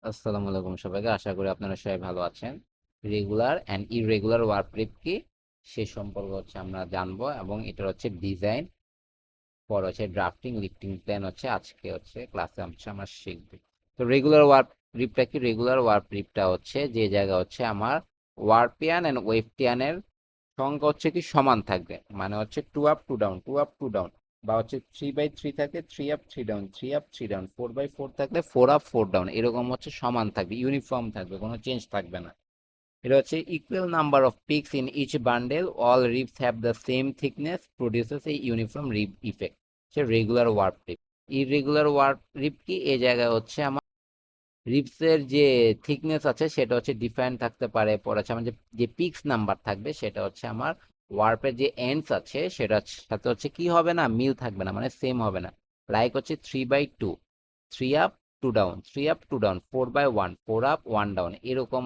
আসসালামু আলাইকুম সবাইকে, আশা করি আপনারা সবাই ভালো আছেন। Regular and irregular work grip কি সে সম্পর্কে আমরা জানবো, এবং এটার ডিজাইন, পর ড্রাফটিং, লিফটিং প্ল্যান আজকে ক্লাসে আমরা শিখব। তো রেগুলার ওয়ার্ক গ্রিপটা কি? রেগুলার ওয়ার্ক গ্রিপটা যে জায়গা আমার ওয়ার্পিয়ান অ্যান্ড ওয়েফটিয়ানের সংখ্যা কি সমান থাকবে, মানে two up two down, two up two down, বা 3/3 থাকলে 3 আপ 3 ডাউন, 3 আপ 3 ডাউন, 4/4 থাকলে 4 আপ 4 ডাউন, এরকম সমান থাকবে, ইউনিফর্ম থাকবে, কোনো চেঞ্জ থাকবে না। এটা equal number of picks in each bundle, all rips have the same thickness, produces a uniform rip effect. Regular warp rip. Irregular warp rip কি? এই জায়গায় আমার রিপসের যে থিকনেস আছে সেটা ডিফারেন্ট থাকতে পারে। পরে আমার যে পিক্স নাম্বার থাকবে সেটা আমার ওয়ার্পের যে এন্ডস আছে সেটার সাথে কি হবে না, মিল থাকবে না, মানে সেম হবে না। Like 3/2, 3 up 2 down, 3 up 2 down, 4/1, 4 up 1 down, এরকম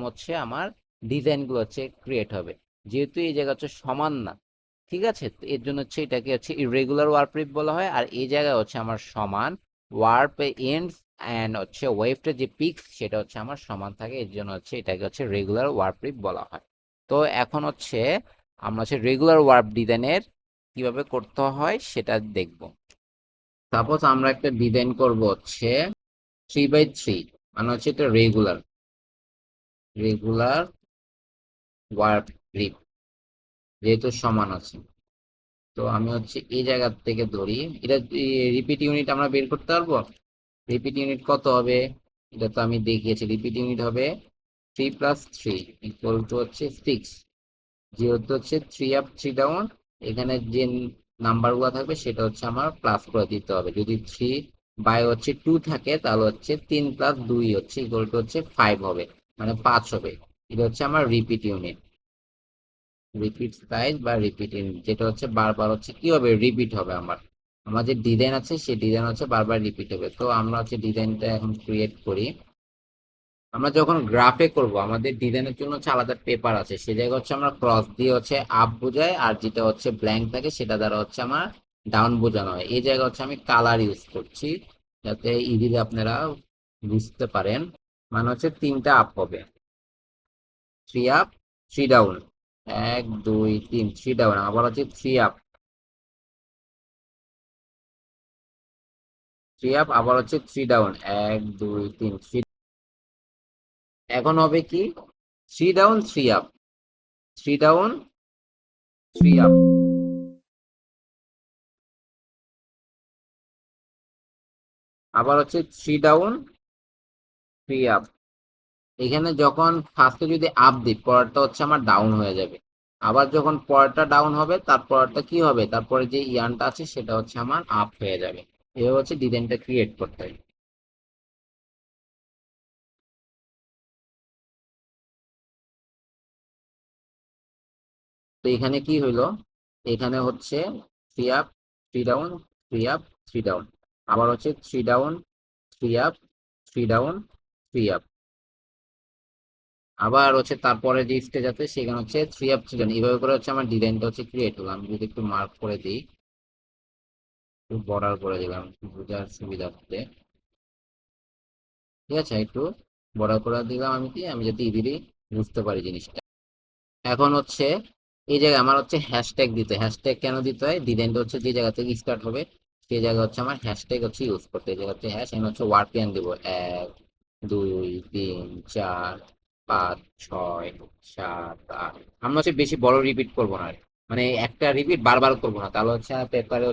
আমার ডিজাইনগুলো ক্রিয়েট হবে। যেহেতু এই জায়গা সমান না, ঠিক আছে, তো এর জন্য এটাকে ইররেগুলার ওয়ার্প রিপ বলা হয়। আর এই জায়গায় আমার সমান ওয়ার্প এন্ডস অ্যান্ড ওয়েভটার যে পিক্স সেটা আমার সমান থাকে, এর জন্য এটাকে রেগুলার ওয়ার্প রিপ বলা হয়। তো এখন আমরা রেগুলার ওয়ার্প ডিজাইনের কিভাবে করতে হয় সেটা দেখব। সাপোজ আমরা একটা ডিজাইন করব 3/3, মানে এটা রেগুলার রেগুলার ওয়ার্প রিপ, যেহেতু সমান আছে। তো আমি এই জায়গা থেকে ধরি, এটা রিপিট ইউনিট আমরা বের করতে পারবো। রিপিট ইউনিট কত হবে? এটা তো আমি দেখিয়েছি, রিপিট ইউনিট হবে 3+3 ইকুয়াল টু 6। যেহেতু 3 আপ 3 ডাউন, এখানে যে নাম্বার গুলো থাকবে সেটা আমার প্লাস করে দিতে হবে। যদি 3/2 থাকে তাহলে 3+2 ইকুয়াল টু 5 হবে, মানে 5 হবে। এটা আমার রিপিট ইউনিট, রিপিট সাইজ বা রিপিট ইউনিট, যেটা বারবার কি হবে, রিপিট হবে। আমার যে ডিজাইন আছে সেই ডিজাইন বারবার রিপিট হবে। তো আমরা ডিজাইনটা এখন ক্রিয়েট করি। আমরা যখন গ্রাফে করব, আমাদের ডিজাইনের জন্য আলাদা পেপার আছে, সে জায়গায় আমরা ক্রস দিয়ে আপ বোঝাই, আর যেটা ব্ল্যাঙ্ক থাকে সেটা দ্বারা আমার ডাউন বোঝানো হয়। এই জায়গায় আমি কালার ইউজ করছি যাতে ইজিলি আপনারা বুঝতে পারেন। মানে 3টা আপ হবে, 3 আপ 3 ডাউন, 1 2 3, 3 ডাউন, আবার 3 আপ, 3 আপ, আবার 3 ডাউন, 1 2 3, এখন হবে কি 3 ডাউন 3 আপ, 3 ডাউন 3 আপ, আবার 3 ডাউন 3 আপ। এখানে যখন ফার্স্টে যদি আপ দিই, পরেরটা আমার ডাউন হয়ে যাবে। আবার যখন পরেরটা ডাউন হবে, তারপরটা কি হবে, তারপরে যে ইয়ানটা আছে সেটা আমার আপ হয়ে যাবে। এভাবে ডিজাইনটা ক্রিয়েট করতে হয়। তো এখানে কি হইলো, এখানে 3 আপ 3 ডাউন, 3 আপ 3 ডাউন, আবার 3 ডাউন 3 আপ 3 ডাউন 3 আপ, আবার তারপরে যে স্টেজ আছে সেখানে 3 আপ 3 ডাউন। এইভাবে করে আমার ডিজাইনটা ক্রিয়েট হলো। আমি যদি একটু মার্ক করে দিই, একটু বর্ডার করে দিলাম বোঝার সুবিধার্থে, ঠিক আছে, একটু বর্ডার করে দিলাম আমি, কি আমি যাতে ইজিলি বুঝতে পারি জিনিসটা। এখন এই জায়গায় আমার হ্যাশট্যাগ দিতে, হ্যাশট্যাগ কেন দিতে হয়, ডিজাইনটা যে জায়গা থেকে স্টার্ট হবে সেই জায়গা আমার হ্যাশট্যাগ ইউজ করতে। এই জায়গা হ্যাশ, আমি ওয়ার্পিয়ান দিব 1 2 3 4 5 6 7 8। আমরা বেশি বড় রিপিট করবো না, মানে একটা রিপিট বারবার করবো না, তাহলে পেপারে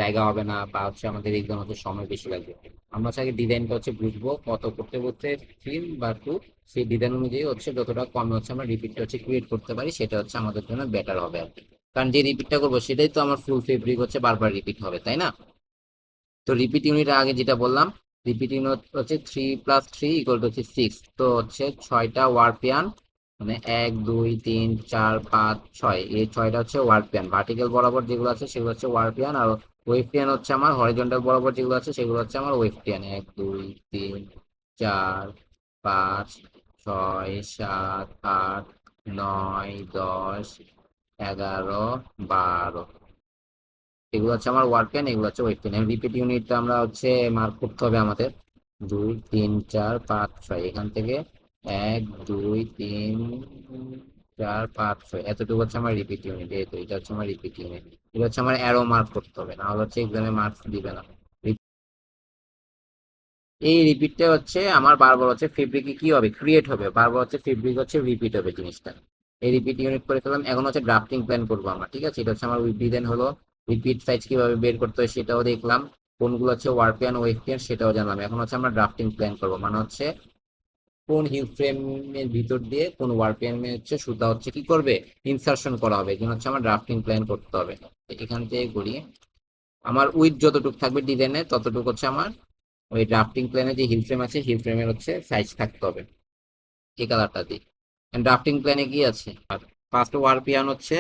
জায়গা হবে না, বা আমাদের এক্সাম সময় বেশি লাগবে। আমরা আগে ডিজাইনটা বুঝবো, কত করতে করতে 3 বা 2, সেই ডিজাইন অনুযায়ী যতটা কম আমরা রিপিটটা ক্রিয়েট করতে পারি, সেটা আমাদের জন্য বেটার হবে আর কি। কারণ যে রিপিটটা করবো সেটাই তো আমার ফুল ফেব্রিক বারবার রিপিট হবে, তাই না? তো রিপিট ইউনিট আগে যেটা বললাম, রিপিট ইউনিট 3+3 ইকুয়াল টু 6। তো 6টা ওয়ার্পিয়ান, মানে 1 2 3 4 5 6, এই 6টা ওয়ার্পিয়ান। ভার্টিক্যাল বরাবর যেগুলো আছে সেগুলো ওয়ার্পিয়ান, আর ওয়েফটিয়ান আমার হরিজন্টাল বরাবর যেগুলো আছে সেগুলো আমার ওয়েফটিয়ান। 1 2 3 4 5 6 7 8 9 10 11 12, এগুলো আমার ওয়ার্ক পেন, এগুলো ওয়েট পেন। রিপিট ইউনিটটা আমরা মার্ক করতে হবে আমাদের। 2 3 4 5 6 এখান থেকে 1 2 3 4 5 6 এতটুকু হচ্ছে আমার রিপিট ইউনিট। এই তো এটা হচ্ছে আমার রিপিট ইউনিট। এটা হচ্ছে আমার অ্যারো মার্ক করতে হবে, না হলে হচ্ছে এক্সামে মার্কস দিবে না। এই রিপিটটা হচ্ছে আমার বারবার হচ্ছে ফেব্রিকে কি হবে, ক্রিয়েট হবে, বারবার হচ্ছে ফেব্রিক হচ্ছে রিপিট হবে জিনিসটা। এই রিপিট ইউনিট করে ফেললাম। এখন হচ্ছে ড্রাফটিং প্ল্যান করবো আমরা, ঠিক আছে? এটা হচ্ছে আমার ডিজাইন হলো। রিপিট সাইজ কিভাবে বের করতে হয় সেটাও দেখলাম, কোনগুলো হচ্ছে ওয়ারপিয়ান ওয়েস্টিয়ান সেটাও জানলাম। এখন হচ্ছে আমরা ড্রাফটিং প্ল্যান করবো, মানে হচ্ছে কোন হিল ফ্রেমের ভিতর দিয়ে কোন ওয়ারপিয়ান হচ্ছে সুতা হচ্ছে কি করবে, ইনসার্শন করা হবে। এই জন্য হচ্ছে আমার ড্রাফটিং প্ল্যান করতে হবে। এখান থেকে করি, আমার উইথ যতটুকু থাকবে ডিজাইনে ততটুকু হচ্ছে আমার ওই ড্রাফটিং প্ল্যানে যে হিল ফ্রেম আছে হিল ফ্রেমের হচ্ছে সাইজ থাকতে হবে। এই কালারটা দিই। ড্রাফটিং প্ল্যানে কি আছে, ফার্স্ট ওয়ারপিয়ান হচ্ছে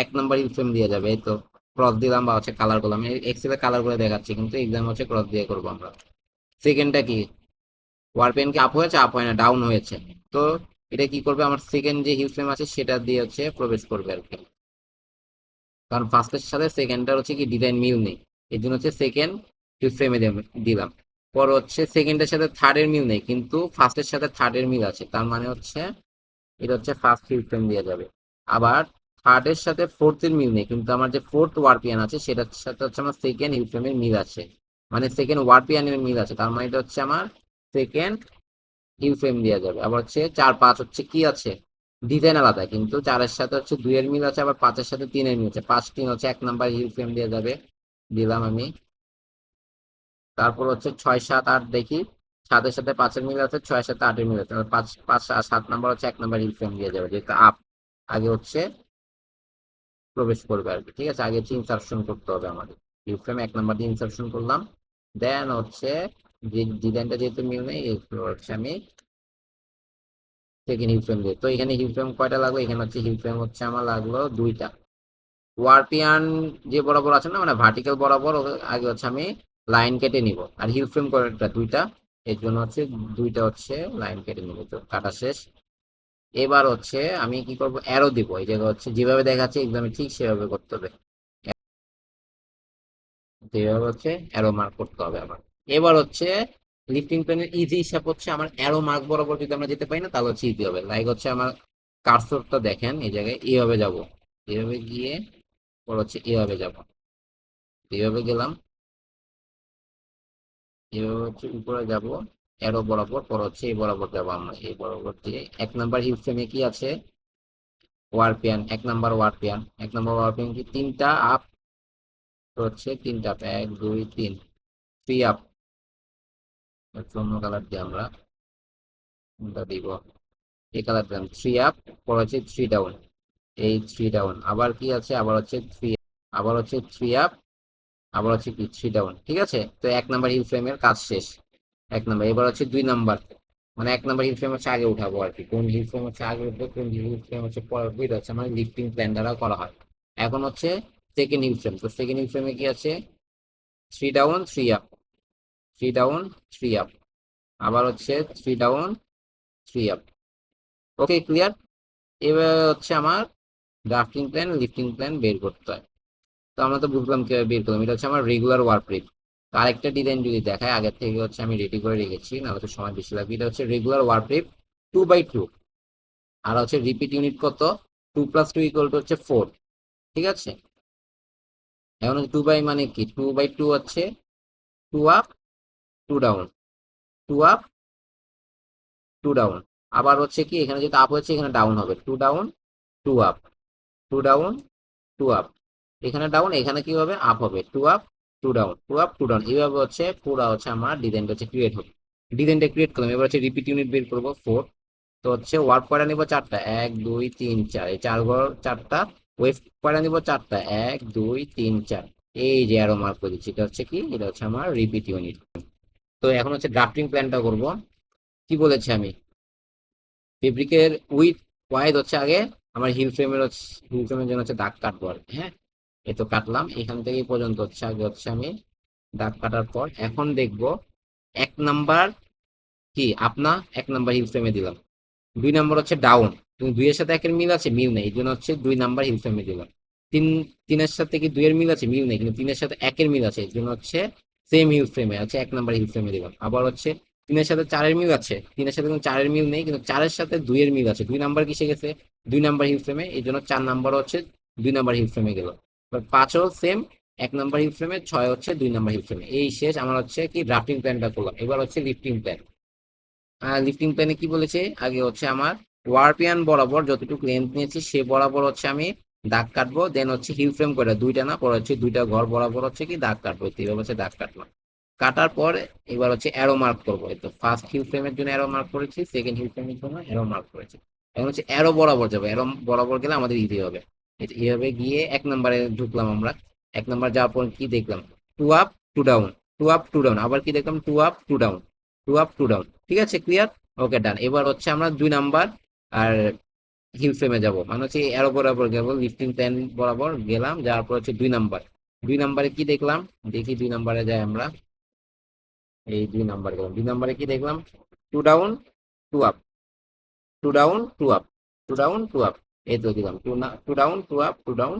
1 নম্বর হিল ফ্রেম দিয়ে যাবে। এই তো ক্রস দিলাম বা হচ্ছে কালার করলাম, এক্সেলে কালার করে দেখাচ্ছি কিন্তু এক্সাম হচ্ছে ক্রস দিয়ে করবো আমরা। সেকেন্ডটা কি, ওয়ারপিয়ান কি আপ হয়েছে, আপ হয় না, ডাউন হয়েছে। তো এটা কি করবে, আমার সেকেন্ড যে হিল ফ্রেম আছে সেটা দিয়ে হচ্ছে প্রবেশ করবে আর কি। কারণ ফার্স্টের সাথে সেকেন্ডটার হচ্ছে কি ডিজাইন মিল নেই, এই জন্য হচ্ছে সেকেন্ড হিল ফ্রেমে দিলাম। পর হচ্ছে সেকেন্ডের সাথে থার্ডের মিল নেই, কিন্তু ফার্স্টের সাথে থার্ডের মিল আছে, তার মানে হচ্ছে এটা হচ্ছে ফার্স্ট হিল ফ্রেম দিয়ে যাবে। আবার থার্ডের সাথে ফোর্থের মিল নেই, কিন্তু আমার যে ফোর্থ ওয়ারপিয়ান আছে সেটার সাথে হচ্ছে আমার সেকেন্ড হিল ফ্রেমের মিল আছে, মানে সেকেন্ড ওয়ারপিয়ানের মিল আছে, তার মানে এটা হচ্ছে আমার সেকেন্ড হিল ফ্রেম দেওয়া যাবে। আবার হচ্ছে 4 5 হচ্ছে কি আছে, ডিজাইন আলাদা, কিন্তু 4-এর সাথে হচ্ছে 2-এর মিল আছে, আবার 5-এর সাথে 3-এর মিল আছে। 5 3 হচ্ছে 1 নম্বর হিল ফ্রেম দেওয়া যাবে, দিলাম আমি। তারপর হচ্ছে 6 7 8 দেখি, 7-এর সাথে 5-এর মিল আছে, 6-এর সাথে 8-এর মিল আছে, 5 5 আর 7 নম্বর হচ্ছে 1 নম্বর হিল ফ্রেম দিয়ে যাবে, যেহেতু আপ আগে হচ্ছে প্রবেশ করবে আর কি। ঠিক আছে, আগে হচ্ছে ইনসার্শন করতে হবে আমাদের। হিল ফ্রেম 1 নম্বর দিয়ে ইনসার্শন করলাম, দেন হচ্ছে যে ডিজাইনটা যেহেতু মিল নেই এগুলো হচ্ছে আমি সেকেন্ড হিল ফ্রেম দিয়ে। তো এখানে হিল ফ্রেম কয়টা লাগলো, এখানে হচ্ছে হিল ফ্রেম হচ্ছে আমার লাগলো 2টা। ওয়ারপিয়ান যে বরাবর আছে না, মানে ভার্টিক্যাল বরাবর আগে হচ্ছে আমি লাইন কেটে নিব, আর হিল ফ্রেম কয়টা, 2টা। এর জন্য হচ্ছে 2টা হচ্ছে লাইন কেটে নিব। তো কাটা শেষ। এবার হচ্ছে আমি কি করব, অ্যারো দিব। এই জায়গা হচ্ছে যেভাবে দেখাচ্ছে এক্সামে ঠিক সেভাবে করতে হবে, যেভাবে হচ্ছে অ্যারো মার্ক করতে হবে আমার। এবার হচ্ছে লিফটিং প্লেনের ইজি হিসাব হচ্ছে আমার অ্যারো মার্ক বরাবর যদি আমরা যেতে পারি না তাহলে হচ্ছে ইজি হবে। লাইক হচ্ছে আমার কার্সরটা দেখেন, এই জায়গায় এইভাবে যাব, এইভাবে গিয়ে পর হচ্ছে এইভাবে যাব, এইভাবে গেলাম, এইভাবে হচ্ছে উপরে যাব অ্যারো বরাবর, পর হচ্ছে এই বরাবর যাবো আমরা, এই বরাবর দিয়ে 1 নম্বর হিল ফ্রেমে কি আছে, ওয়ারপিয়ান। 1 নম্বর ওয়ারপিয়ান কি 3টা আপ, তো হচ্ছে 3টা আপ, 1 2 3, 3 আপ। অন্য কালার দিয়ে আমরা কোনটা দিব, এই কালার দিলাম, 3 আপ। পর হচ্ছে 3 ডাউন, এই 3 ডাউন। আবার কি আছে, আবার হচ্ছে 3, আবার হচ্ছে 3 আপ, আবার হচ্ছে কি 3 ডাউন। ঠিক আছে, তো 1 নম্বর হিল ফ্রেমের কাজ শেষ। 1 নম্বর, এবার হচ্ছে 2 নম্বর, মানে 1 নম্বর হিল ফ্রেম হচ্ছে আগে উঠাবো আর কি। কোন হিল ফ্রেম হচ্ছে আগে উঠবে, কোন হিল ফ্রেম হচ্ছে পরে উঠবে, এটা হচ্ছে মানে লিফটিং প্ল্যান দ্বারা করা হয়। এখন হচ্ছে সেকেন্ড হিল ফ্রেম, তো সেকেন্ড হিল ফ্রেমে কি আছে, 3 ডাউন 3 আপ, 3 ডাউন 3 আপ, আবার হচ্ছে 3 ডাউন 3 আপ। ওকে, ক্লিয়ার। এবার হচ্ছে আমার ড্রাফটিং প্ল্যান লিফটিং প্ল্যান বের করতে হয়। তো আমরা তো বুঝলাম কিভাবে বের করলাম, এটা হচ্ছে আমার রেগুলার ওয়ার্ক রেট। তো আরেকটা ডিজাইন যদি দেখায়, আগের থেকে হচ্ছে আমি রেডি করে রেখেছি, নাহলে তো সময় বেশি লাগবে। এটা হচ্ছে রেগুলার ওয়ার্ক রেট 2/2, আর হচ্ছে রিপিট ইউনিট কত, 2 + 2 = হচ্ছে 4। ঠিক আছে, এখন হচ্ছে 2 বাই মানে কি, 2/2 হচ্ছে 2 আপ 2 ডাউন, 2 আপ 2 ডাউন। আবার হচ্ছে কি এখানে যেহেতু আপ হচ্ছে এখানে ডাউন হবে, 2 ডাউন 2 আপ, 2 ডাউন 2 আপ। এখানে ডাউন, এখানে কি হবে, আপ হবে, 2 আপ 2 ডাউন 2 আপ 2 ডাউন। এইভাবে হচ্ছে পুরো হচ্ছে আমার ডিজাইনটা হচ্ছে ক্রিয়েট হবে। ডিজাইনটা ক্রিয়েট করলাম, এবার হচ্ছে রিপিট ইউনিট বের করবো 4। তো হচ্ছে ওয়ার্ক পয়েন্ট নিব 4টা, 1 2 3 4, এই 4 ঘর 4টা। ওয়েভ পয়েন্ট নিব 4টা, 1 2 3 4। এই যে অ্যারো মার্ক করে দিচ্ছি, এটা হচ্ছে কি, এটা হচ্ছে আমার রিপিট ইউনিট। তো এখন হচ্ছে ড্রাফটিং প্ল্যানটা করব। কি বলেছি আমি, ফেব্রিকের উইথ ওয়াইড হচ্ছে আগে আমার হিল ফ্রেমের জন্য হচ্ছে দাগ কাটবো আর কি। হ্যাঁ, এই তো কাটলাম, এখান থেকে এই পর্যন্ত হচ্ছে আগে হচ্ছে আমি দাগ কাটার পর এখন দেখবো 1 নাম্বার কি আপনা, 1 নাম্বার হিল ফ্রেমে দিলাম। 2 নাম্বার হচ্ছে ডাউন, কিন্তু 2-এর সাথে 1-এর মিল আছে, মিল নেই, এই জন্য হচ্ছে 2 নাম্বার হিল ফ্রেমে দিলাম। 3-এর সাথে কি 2-এর মিল আছে, মিল নেই, কিন্তু 3-এর সাথে 1-এর মিল আছে, এই জন্য হচ্ছে সেম হিল ফ্রেমে আছে 1 নাম্বার হিল ফ্রেমে দিলাম। আবার হচ্ছে তিনের সাথে চারের মিল আছে, তিনের সাথে কিন্তু চারের মিল নেই, কিন্তু চারের সাথে দুইয়ের মিল আছে। 2 নাম্বার কিসে গেছে? 2 নাম্বার হিল ফ্রেমে, এই জন্য 4 নাম্বার হচ্ছে 2 নাম্বার হিল ফ্রেমে গেল। এবার 5ও সেম, 1 নাম্বার হিল ফ্রেমে, 6 হচ্ছে 2 নাম্বার হিল ফ্রেমে। এই শেষ আমার হচ্ছে কি ড্রাফটিং প্ল্যানটা করলাম। এবার হচ্ছে লিফটিং প্ল্যান। লিফটিং প্ল্যানে কি বলেছে? আগে হচ্ছে আমার ওয়ারপিয়ান বরাবর যতটুকু লেন্থ নিয়েছি সে বরাবর হচ্ছে আমি দাগ কাটবো, দেন হচ্ছে হিল ফ্রেম করে দুইটা না, পরে হচ্ছে দুইটা ঘর বরাবর হচ্ছে কি দাগ কাটবো, এইভাবে হচ্ছে দাগ কাটলাম। কাটার পর এবার হচ্ছে অ্যারো মার্ক করবো। এই তো ফার্স্ট হিল ফ্রেমের জন্য অ্যারো মার্ক করেছি, সেকেন্ড হিল ফ্রেমের জন্য অ্যারো মার্ক করেছি। এখন হচ্ছে অ্যারো বরাবর যাবো, অ্যারো বরাবর গেলে আমাদের ইজি হবে। এই যে এইভাবে গিয়ে 1 নাম্বারে ঢুকলাম আমরা। 1 নাম্বার যাওয়ার পর কি দেখলাম? Two up two down, two up two down, আবার কি দেখলাম? Two up two down, two up two down. ঠিক আছে, ক্লিয়ার? ওকে, ডান। এবার হচ্ছে আমরা 2 নাম্বার আর হিল ফ্রেমে যাব, মানে হচ্ছে অ্যারো বরাবর গেল, লিফটিং প্ল্যান বরাবর গেলাম, যাওয়ার পর হচ্ছে 2 নাম্বার। 2 নাম্বারে কি দেখলাম? দেখি 2 নাম্বারে যাই আমরা। এই 2 নাম্বার গেলাম, 2 নাম্বারে কি দেখলাম? Two down two up, two down two up, two down two up. এই তো দিলাম two down two up, two down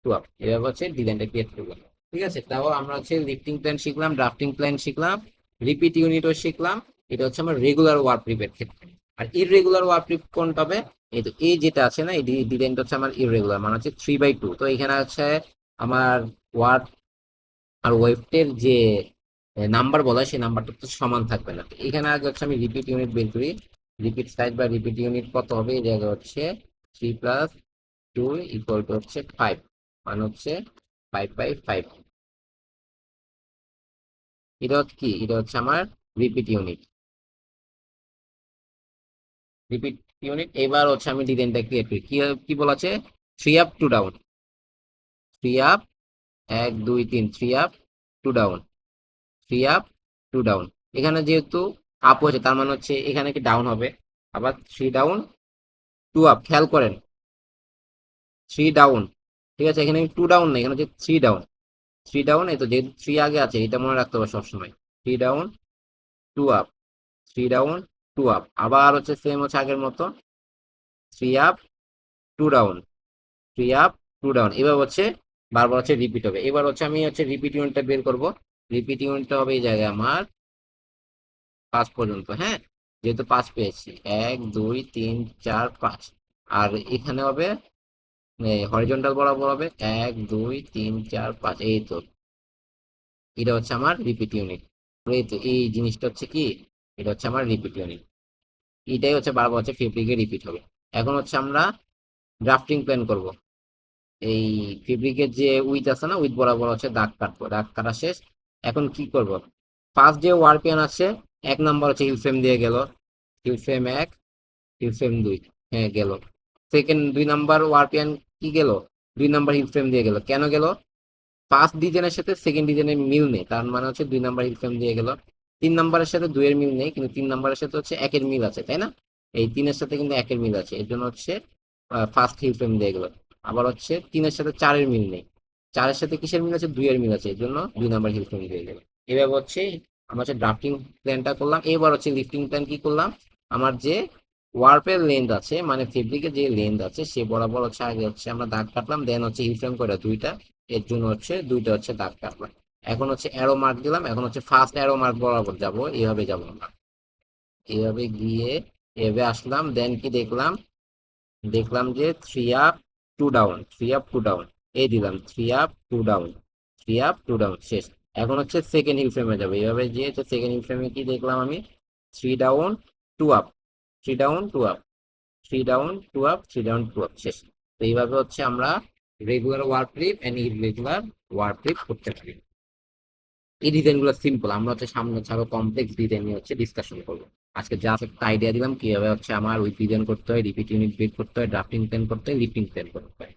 two up. এভাবে হচ্ছে ডিজাইনটা ক্রিয়েট করলাম। ঠিক আছে, তাও আমরা হচ্ছে লিফটিং প্ল্যান শিখলাম, ড্রাফটিং প্ল্যান শিখলাম, রিপিট ইউনিটও শিখলাম। এটা হচ্ছে আমার রেগুলার ওয়ার্ক ট্রিপের ক্ষেত্রে। আর ইররেগুলার ওয়ার্ক ট্রিপ কোনটা হবে? এই তো এই যেটা আছে না, এই ডিজাইনটা হচ্ছে আমার ইররেগুলার, মানে হচ্ছে 3/2। তো এখানে হচ্ছে আমার ওয়ার্ক আর ওয়েফটের যে নাম্বার বলা হয়, সেই নাম্বারটা তো সমান থাকবে না। তো এখানে আগে হচ্ছে আমি রিপিট ইউনিট বের করি। রিপিট সাইজ বা রিপিট ইউনিট কত হবে? এই জায়গায় হচ্ছে 3+2 ইকুয়াল টু হচ্ছে 5, মানে হচ্ছে 5/5। এটা হচ্ছে কি? এটা হচ্ছে আমার রিপিট ইউনিট, রিপিট ইউনিট। এবার হচ্ছে আমি ডিজাইনটা ক্রিয়েট করি। কি কি বলা আছে? 3 up 2 down, 3 up, 1 2 3, 3 up 2 down, 3 up 2 down. এখানে যেহেতু আপ হয়েছে তার মানে হচ্ছে এখানে কি ডাউন হবে। আবার 3 ডাউন 2 আপ, খেয়াল করেন, 3 ডাউন। ঠিক আছে, এখানে 2 ডাউন না, এখানে হচ্ছে 3 ডাউন, 3 ডাউন। এই তো যেহেতু 3 আগে আছে, এটা মনে রাখতে হবে সবসময়। 3 ডাউন 2 আপ, 3 ডাউন 2 আপ। আবার হচ্ছে সেম হচ্ছে আগের মতো, 3 আপ 2 ডাউন, 3 আপ 2 ডাউন। এবার হচ্ছে বারবার হচ্ছে রিপিট হবে। এবার হচ্ছে আমি হচ্ছে রিপিট ইউনিটটা বের করব। রিপিট ইউনিটটা হবে এই জায়গায় আমার 5 পর্যন্ত। হ্যাঁ, যেহেতু 5 পেয়েছি, 1 2 3 4 5। আর এখানে হবে হরিজন্টাল বরাবর হবে 1 2 3 4 5। এই তো এটা হচ্ছে আমার রিপিট ইউনিট। এই তো এই জিনিসটা হচ্ছে কি, এটা হচ্ছে আমার রিপিট ইউনিট। এটাই হচ্ছে বারবার হচ্ছে ফেব্রিকে রিপিট হবে। এখন হচ্ছে আমরা ড্রাফটিং প্ল্যান করব। এই ফেব্রিকের যে উইথ আছে না, উইথ বরাবর হচ্ছে দাগ কাটবো, দাগ কাটা শেষ। এখন কি করব? ফার্স্ট যে ওয়ারপিয়ান আছে, 1 নাম্বার হচ্ছে হিল ফ্রেম দিয়ে গেল, হিল ফ্রেম 1, হিল ফ্রেম 2, হ্যাঁ গেল। সেকেন্ড 2 নাম্বার ওয়ারপিয়ান কি গেল? 2 নাম্বার হিল ফ্রেম দিয়ে গেল। কেন গেল? ফার্স্ট ডিজাইনের সাথে সেকেন্ড ডিজাইনের মিল নেই, তার মানে হচ্ছে 2 নাম্বার হিল ফ্রেম দিয়ে গেল। 3 নাম্বারের সাথে 2-এর মিল নেই, কিন্তু 3 নাম্বারের সাথে হচ্ছে 1-এর মিল আছে, তাই না? এই 3-এর সাথে কিন্তু 1-এর মিল আছে, এর জন্য হচ্ছে ফার্স্ট হিল ফ্রেম দিয়ে গেল। আবার হচ্ছে 3-এর সাথে 4-এর মিল নেই, 4-এর সাথে কিসের মিল আছে? 2-এর মিল আছে, এর জন্য 2 নাম্বার হিল ফ্রেম দিয়ে গেল। এভাবে হচ্ছে আমরা হচ্ছে ড্রাফটিং প্ল্যানটা করলাম। এবার হচ্ছে লিফটিং প্ল্যান কি করলাম? আমার যে ওয়ার্পের লেন্থ আছে, মানে ফেব্রিকের যে লেন্থ আছে সে বরাবর হচ্ছে আগে হচ্ছে আমরা দাগ কাটলাম, দেন হচ্ছে হিল ফ্রেম করে দুইটা, এর জন্য হচ্ছে দুইটা হচ্ছে দাগ কাটলাম। এখন হচ্ছে অ্যারো মার্ক দিলাম। এখন হচ্ছে ফার্স্ট অ্যারো মার্ক বরাবর যাব, এইভাবে যাব আমরা। এইভাবে গিয়ে এভাবে আসলাম, দেন কি দেখলাম? দেখলাম যে 3 আপ 2 ডাউন, 3 আপ 2 ডাউন। এই দিলাম 3 আপ 2 ডাউন, 3 আপ 2 ডাউন, শেষ। এখন হচ্ছে সেকেন্ড হিল ফ্রেমে যাবে। এইভাবে যে সেকেন্ড হিল ফ্রেমে কি দেখলাম আমি? 3 down 2 up, 3 down 2 up, 3 down 2 up, 3 down 2 up, শেষ। তো এইভাবে হচ্ছে আমরা regular work trip and irregular work trip করতে পারি। এই ডিজাইন গুলো সিম্পল, আমরা হচ্ছে সামনে ছাড়া কমপ্লেক্স ডিজাইন নিয়ে হচ্ছে ডিসকাশন করবো। আজকে জাস্ট একটা আইডিয়া দিলাম কিভাবে হচ্ছে আমার ওই ডিজাইন করতে হয়, রিপিট ইউনিট বিল্ড করতে হয়, ড্রাফটিং প্ল্যান করতে হয়, লিফটিং প্ল্যান করতে হয়।